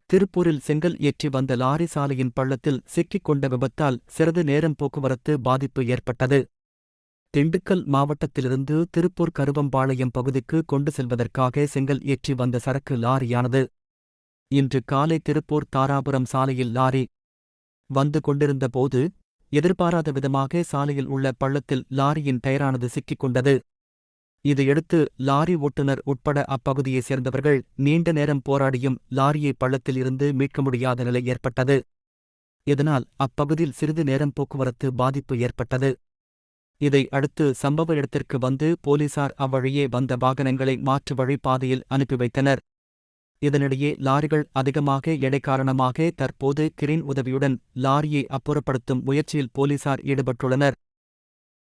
திருப்பூரில் செங்கல் ஏற்றி வந்த லாரி சாலையின் பள்ளத்தில் சிக்கிக் கொண்ட விபத்தால் சிறிது நேரம் போக்குவரத்து பாதிப்பு ஏற்பட்டது. திண்டுக்கல் மாவட்டத்திலிருந்து திருப்பூர் கருவம்பாளையம் பகுதிக்கு கொண்டு செல்வதற்காக செங்கல் ஏற்றி வந்த சரக்கு லாரியானது இன்று காலை திருப்பூர் தாராபுரம் சாலையில் லாரி வந்து கொண்டிருந்தபோது எதிர்பாராத விதமாக சாலையில் உள்ள பள்ளத்தில் லாரியின் டயரானது சிக்கிக் கொண்டது. இதையடுத்து லாரி ஓட்டுநர் உட்பட அப்பகுதியைச் சேர்ந்தவர்கள் நீண்ட நேரம் போராடியும் லாரியை பள்ளத்தில் இருந்து மீட்க முடியாத நிலை ஏற்பட்டது. இதனால் அப்பகுதியில் சிறிது நேரம் போக்குவரத்து பாதிப்பு ஏற்பட்டது. இதை அடுத்து சம்பவ இடத்திற்கு வந்து போலீசார் அவ்வழியே வந்த வாகனங்களை மாற்று வழிப்பாதையில் அனுப்பி வைத்தனர். இதனிடையே லாரிகள் அதிகமாக எடை காரணமாக தற்போது கிரேன் உதவியுடன் லாரியை அப்புறப்படுத்தும் முயற்சியில் போலீசார் ஈடுபட்டுள்ளனர்.